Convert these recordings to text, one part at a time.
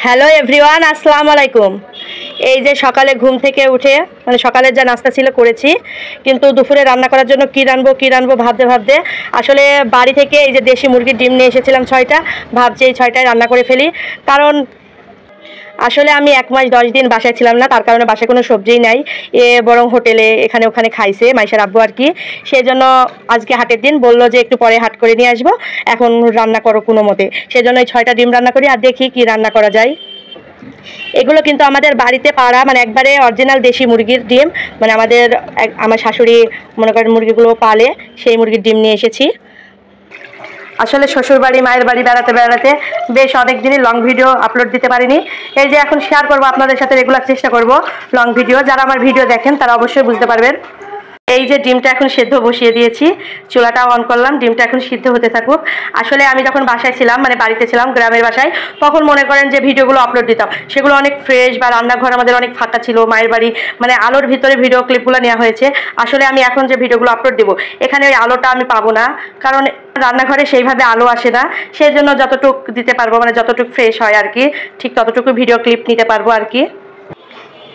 Hello everyone, আসসালামু আলাইকুম। এই যে সকালে ঘুম থেকে উঠে মানে সকালের যা নাস্তা ছিল করেছি, কিন্তু দুপুরে রান্না করার জন্য কী রানবো ভাবতে ভাবতে আসলে বাড়ি থেকে এই যে দেশি মুরগির ডিম নিয়ে এসেছিলাম 6টা। ভাবছি এই 6টায় রান্না করে ফেলি, কারণ আসলে আমি 1 মাস 10 দিন বাসায় ছিলাম না, তার কারণে বাসায় কোনো সবজিই নাই। বরং হোটেলে এখানে ওখানে খাইছে মাইশার আব্বু আর কি। সেই জন্য আজকে হাটের দিন বললো যে একটু পরে হাট করে নিয়ে আসবো, এখন রান্না করো কোনো মতে। সেজন্য এই 6টা ডিম রান্না করি আর দেখি কি রান্না করা যায়। এগুলো কিন্তু আমাদের বাড়িতে পাড়া, মানে একবারে অরিজিনাল দেশি মুরগির ডিম। মানে আমার শাশুড়ি মনে করেন মুরগিগুলো পালে, সেই মুরগির ডিম নিয়ে এসেছি। আসলে শ্বশুর বাড়ি মায়ের বাড়ি বেড়াতে বেড়াতে বেশ অনেক দিনই লং ভিডিও আপলোড দিতে পারিনি। এই যে এখন শেয়ার করবো আপনাদের সাথে, রেগুলার চেষ্টা করব লং ভিডিও। যারা আমার ভিডিও দেখেন তারা অবশ্যই বুঝতে পারবেন। এই যে ডিমটা এখন সেদ্ধ বসিয়ে দিয়েছি, চুলাটা অন করলাম, ডিমটা এখন সিদ্ধ হতে থাকুক। আসলে আমি যখন বাসায় ছিলাম, মানে বাড়িতে ছিলাম গ্রামের বাসায়, তখন মনে করেন যে ভিডিওগুলো আপলোড দিতাম, সেগুলো অনেক ফ্রেশ, বা রান্নাঘর আমাদের অনেক ফাঁকা ছিল, মায়ের বাড়ি মানে আলোর ভিতরে ভিডিও ক্লিপগুলো নেওয়া হয়েছে। আসলে আমি এখন যে ভিডিওগুলো আপলোড দেবো, এখানে ওই আলোটা আমি পাবো না, কারণ রান্নাঘরে সেইভাবে আলো আসে না। সেই জন্য যতটুক দিতে পারবো, মানে যতটুকু ফ্রেশ হয় আর কি, ঠিক ততটুকু ভিডিও ক্লিপ নিতে পারবো আর কি।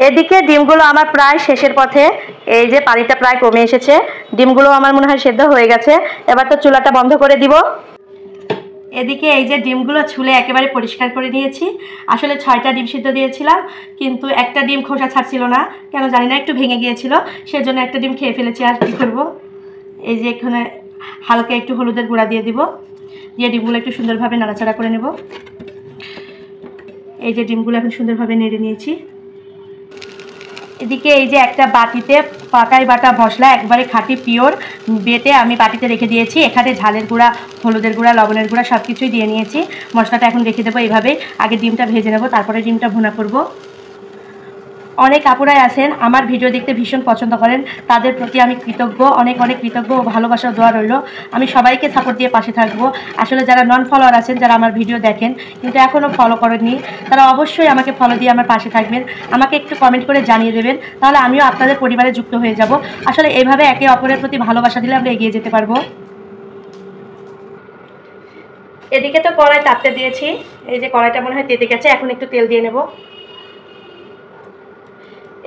এদিকে ডিমগুলো আমার প্রায় শেষের পথে, এই যে পানিটা প্রায় কমে এসেছে, ডিমগুলো আমার মনে হয় সেদ্ধ হয়ে গেছে। এবার তো চুলাটা বন্ধ করে দিব। এদিকে এই যে ডিমগুলো ছুলে একেবারে পরিষ্কার করে নিয়েছি। আসলে 6টা ডিম সিদ্ধ দিয়েছিলাম, কিন্তু একটা ডিম খোসা ছাড়ছিল না, কেন জানি না, একটু ভেঙে গিয়েছিল, সেজন্য একটা ডিম খেয়ে ফেলেছি। আর কী করবো, এই যে এখানে হালকা একটু হলুদের গুঁড়া দিয়ে দিব, দিয়ে ডিমগুলো একটু সুন্দরভাবে নাড়াচাড়া করে নেব। এই যে ডিমগুলো এখন সুন্দরভাবে নেড়ে নিয়েছি। এদিকে এই যে একটা বাটিতে পাটায় বাটা মশলা, একবারে খাঁটি পিওর বেটে আমি বাটিতে রেখে দিয়েছি। এখানে ঝালের গুঁড়া, হলুদের গুঁড়া, লবণের গুঁড়া সব কিছুই দিয়ে নিয়েছি। মশলাটা এখন রেখে দেবো এইভাবেই। আগে ডিমটা ভেজে নেবো, তারপরে ডিমটা ভুনা করব। অনেক আপুরাই আছেন আমার ভিডিও দেখতে ভীষণ পছন্দ করেন, তাদের প্রতি আমি কৃতজ্ঞ, অনেক অনেক কৃতজ্ঞ ও ভালোবাসা দোয়া রইল। আমি সবাইকে সাপোর্ট দিয়ে পাশে থাকবো। আসলে যারা নন ফলোয়ার আছেন, যারা আমার ভিডিও দেখেন কিন্তু এখনও ফলো করেননি, তারা অবশ্যই আমাকে ফলো দিয়ে আমার পাশে থাকবেন। আমাকে একটু কমেন্ট করে জানিয়ে দেবেন, তাহলে আমিও আপনাদের পরিবারে যুক্ত হয়ে যাব। আসলে এইভাবে একে অপরের প্রতি ভালোবাসা দিলে আমরা এগিয়ে যেতে পারবো। এদিকে তো কড়াই তাপতে দিয়েছি, এই যে কড়াইটা মনে হয় তেতে গেছে, এখন একটু তেল দিয়ে নেব।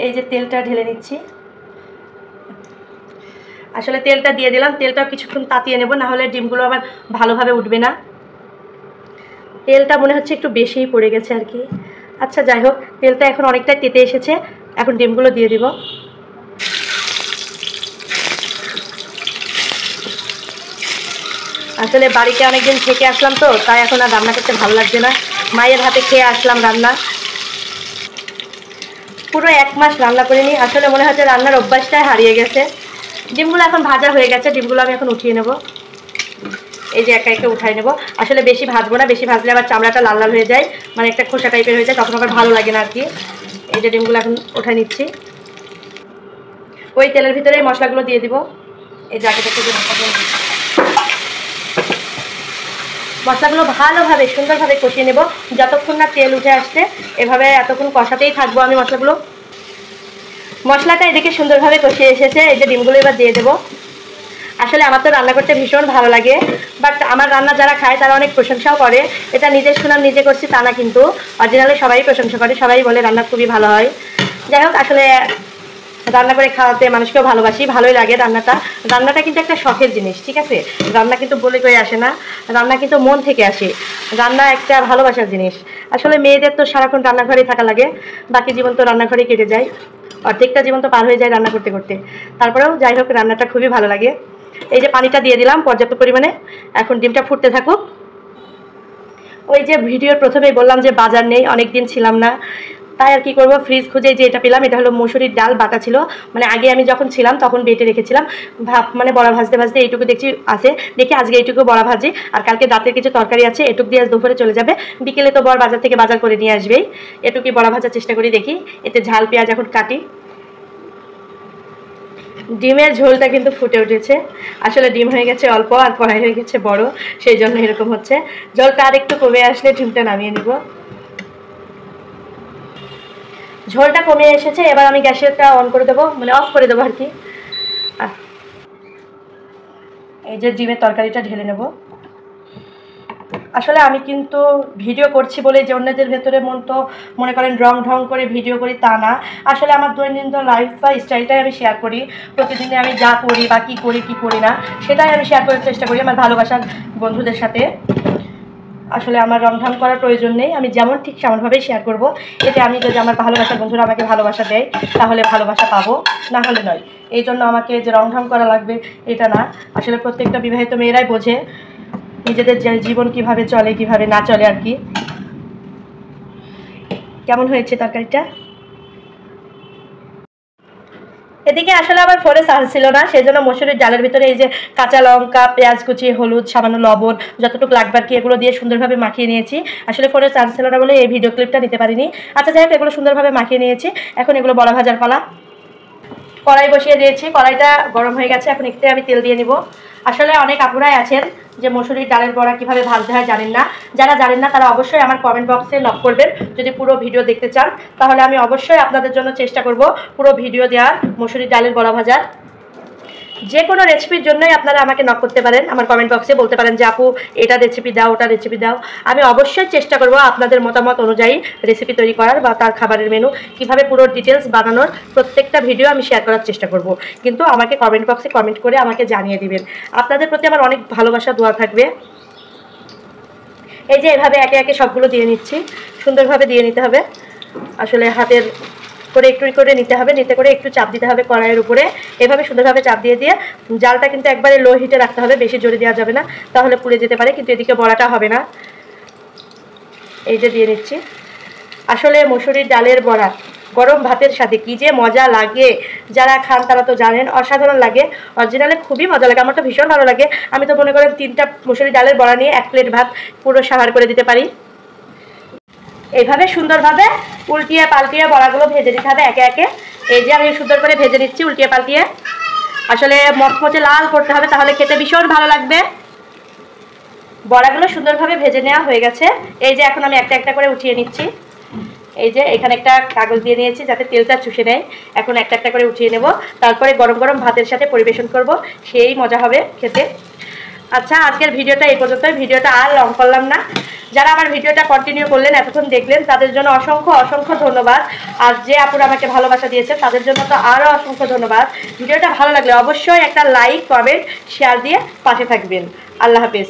এই যে তেলটা ঢেলে নিচ্ছি। আসলে তেলটা দিয়ে দিলাম, তেলটা কিছুক্ষণ তাতিয়ে নেব, না হলে ডিমগুলো আবার ভালোভাবে উঠবে না। তেলটা মনে হচ্ছে একটু বেশিই পড়ে গেছে আর কি। আচ্ছা যাই হোক, তেলটা এখন অনেকটাই তেতে এসেছে, এখন ডিমগুলো দিয়ে দিব। আসলে বাড়িতে অনেকদিন থেকে আসলাম তো, তাই এখন আর রান্না করতে ভালো লাগছে না। মায়ের হাতে খেয়ে আসলাম রান্না, পুরো 1 মাস রান্না করিনি। আসলে মনে হচ্ছে রান্নার অভ্যাসটাই হারিয়ে গেছে। ডিমগুলো এখন ভাজা হয়ে গেছে, ডিমগুলো আমি এখন উঠিয়ে নেব। এই যে একা একা উঠাই নেব। আসলে বেশি ভাজবো না, বেশি ভাজলে আবার চামড়াটা লাল লাল হয়ে যায়, মানে একটা খোসা টাইপের হয়ে যায়, তখন আবার ভালো লাগে না আর কি। এই যে ডিমগুলো এখন উঠাই নিচ্ছি। ওই তেলের ভিতরে মশলাগুলো দিয়ে দিব। এই যে আগে থেকে মশলাগুলো ভালোভাবে সুন্দরভাবে কষিয়ে নেব, যতক্ষণ না তেল উঠে আসছে। এভাবে এতক্ষণ কষাতেই থাকবো আমি মশলাগুলো। মশলাটা এদিকে সুন্দরভাবে কষিয়ে এসেছে, এই যে ডিমগুলো এবার দিয়ে দেবো। আসলে আমার তো রান্না করতে ভীষণ ভালো লাগে, বাট আমার রান্না যারা খায় তারা অনেক প্রশংসাও করে। এটা নিজের সুনাম নিজে করছি তা না, কিন্তু অরিজিনালি সবাই প্রশংসা করে, সবাই বলে রান্না খুবই ভালো হয়। যাই হোক, আসলে রান্না করে খাওয়াতে মানুষকেও ভালোবাসি, ভালোই লাগে। রান্নাটা কিন্তু একটা শখের জিনিস, ঠিক আছে? রান্না কিন্তু বলে কয়ে আসে না, রান্না কিন্তু মন থেকে আসে। রান্না একটা ভালোবাসার জিনিস। আসলে মেয়েদের তো সারাক্ষণ রান্নাঘরেই থাকা লাগে, বাকি জীবন তো রান্নাঘরেই কেটে যায়, অর্ধেকটা জীবন তো পার হয়ে যায় রান্না করতে করতে। তারপরেও যাই হোক, রান্নাটা খুবই ভালো লাগে। এই যে পানিটা দিয়ে দিলাম পর্যাপ্ত পরিমাণে, এখন ডিমটা ফুটতে থাকুক। ওই যে ভিডিওর প্রথমেই বললাম যে বাজার নেই, অনেক দিন ছিলাম না, তাই আর কি করব, ফ্রিজ খুঁজে যে এটা পেলাম। এটা হলো মসুরির ডাল বাটা ছিল, মানে আগে আমি যখন ছিলাম তখন বেটে রেখেছিলাম। মানে বড়া ভাজতে ভাজতে এইটুকু দেখছি আছে, দেখি আজকে এইটুকু বড়া ভাজি, আর কালকে রাতের কিছু তরকারি আছে, এটুকু দিয়ে আজ দুপুরে চলে যাবে। বিকেলে তো বর বাজার থেকে বাজার করে নিয়ে আসবেই, এটুকুই বড়া ভাজার চেষ্টা করি, দেখি। এতে ঝাল পেঁয়াজ এখন কাটি। ডিমের ঝোলটা কিন্তু ফুটে উঠেছে। আসলে ডিম হয়ে গেছে অল্প, আর কড়াই হয়ে গেছে বড়, সেই জন্য এরকম হচ্ছে। ঝোলটা আর একটু কমে আসলে ডিমটা নামিয়ে নিব। ঝোলটা কমে এসেছে, এবার আমি গ্যাসটা অন করে দেবো, মানে অফ করে দেবো আর কি। এই যে ডিমের তরকারিটা ঢেলে নেব। আসলে আমি কিন্তু ভিডিও করছি বলে যে অন্যদের ভেতরে মনে করেন রং ঢং করে ভিডিও করি তা না। আসলে আমার দৈনন্দিন লাইফ বা স্টাইলটাই আমি শেয়ার করি। প্রতিদিনে আমি যা করি বা কী করি না সেটাই আমি শেয়ার করার চেষ্টা করি আমার ভালোবাসার বন্ধুদের সাথে। আসলে আমার রং ঢং করার প্রয়োজন নেই, আমি যেমন ঠিক সেমনভাবেই শেয়ার করব। এতে আমি যদি আমার ভালোবাসার বন্ধুরা আমাকে ভালোবাসা দেয় তাহলে ভালোবাসা পাবো, না হলে নয়। এই জন্য আমাকে যে রং ঢং করা লাগবে এটা না। আসলে প্রত্যেকটা বিবাহিত মেয়েরাই বোঝে নিজেদের জীবন কিভাবে চলে কিভাবে না চলে আর কি। কেমন হয়েছে তরকারিটা? এদিকে আসলে আমার ফোনে চার্জ ছিল না, সেই জন্য মসুরির ডালের ভিতরে এই যে কাঁচা লঙ্কা, পেঁয়াজ কুচি, হলুদ, সামান্য লবণ, যতটুকু লাগবে আর কি এগুলো দিয়ে সুন্দরভাবে মাখিয়ে নিয়েছি। আসলে ফোনে চার্জ ছিল না বলে এই ভিডিও ক্লিপটা নিতে পারিনি। আচ্ছা যাই হোক, এগুলো সুন্দরভাবে মাখিয়ে নিয়েছি। এখন এগুলো বড়া ভাজার পালা। কড়াই বসিয়ে দিয়েছি, কড়াইটা গরম হয়ে গেছে। এখন একটু আমি তেল দিয়ে নিব। আসলে অনেক আপুরাই আছেন যে মসুরির ডালের বড়া কীভাবে ভাজতে হয় জানেন না। যারা জানেন না তারা অবশ্যই আমার কমেন্ট বক্সে নক করবেন যদি পুরো ভিডিও দেখতে চান। তাহলে আমি অবশ্যই আপনাদের জন্য চেষ্টা করব পুরো ভিডিও দেওয়ার মসুরির ডালের বড়া ভাজার। যে কোনো রেসিপির জন্যই আপনারা আমাকে নক করতে পারেন, আমার কমেন্ট বক্সে বলতে পারেন যে আপু এটা রেসিপি দাও, ওটা রেসিপি দাও। আমি অবশ্যই চেষ্টা করব আপনাদের মতামত অনুযায়ী রেসিপি তৈরি করার বা তার খাবারের মেনু কীভাবে পুরো ডিটেলস বানানোর প্রত্যেকটা ভিডিও আমি শেয়ার করার চেষ্টা করব। কিন্তু আমাকে কমেন্ট বক্সে কমেন্ট করে আমাকে জানিয়ে দিবেন। আপনাদের প্রতি আমার অনেক ভালোবাসা দোয়া থাকবে। এই যে এভাবে একে একে সবগুলো দিয়ে নিচ্ছি, সুন্দরভাবে দিয়ে নিতে হবে। আসলে হাতের করে একটু করে নিতে হবে, নিতে করে একটু চাপ দিতে হবে কড়াইয়ের উপরে। এভাবে সুন্দরভাবে চাপ দিয়ে দিয়ে জালটা কিন্তু একবারে লো হিটে রাখতে হবে, বেশি জোরে দেওয়া যাবে না, তাহলে পুড়ে যেতে পারে। কিন্তু এদিকে বড়াটা হবে না। এই যে দিয়ে নিচ্ছি। আসলে মসুরির ডালের বড়া গরম ভাতের সাথে কী যে মজা লাগে, যারা খান তারা তো জানেন, অসাধারণ লাগে। অরিজিনালে খুবই মজা লাগে, আমার তো ভীষণ ভালো লাগে। আমি তো মনে করেন 3টা মসুরি ডালের বড়া নিয়ে 1 প্লেট ভাত পুরো সাহার করে দিতে পারি। এইভাবে সুন্দরভাবে উল্টিয়ে পাল্টিয়ে বড়াগুলো ভেজে দিতে হবে একে একে। এই যে আমি সুন্দর করে ভেজে নিচ্ছি উল্টিয়ে পাল্টিয়ে। আসলে মচমচে লাল করতে হবে, তাহলে খেতে ভীষণ ভালো লাগবে। বড়াগুলো সুন্দরভাবে ভেজে নেওয়া হয়ে গেছে। এই যে এখন আমি একটা একটা করে উঠিয়ে নিচ্ছি। এই যে এখানে একটা কাগজ দিয়ে নিয়েছি যাতে তেলটা চুষে নেয়। এখন একটা একটা করে উঠিয়ে নেব, তারপরে গরম গরম ভাতের সাথে পরিবেশন করব, সেই মজা হবে খেতে। আচ্ছা, আজকের ভিডিওটা এই পর্যন্তই। ভিডিওটা আর লং করলাম না। যারা আমার ভিডিওটা কন্টিনিউ করলেন, এতক্ষণ দেখলেন, তাদের জন্য অসংখ্য অসংখ্য ধন্যবাদ। আর যে আপুরা আমাকে ভালোবাসা দিয়েছে তাদের জন্য তো আরও অসংখ্য ধন্যবাদ। ভিডিওটা ভালো লাগলে অবশ্যই একটা লাইক, কমেন্ট, শেয়ার দিয়ে পাশে থাকবেন। আল্লাহ হাফেজ।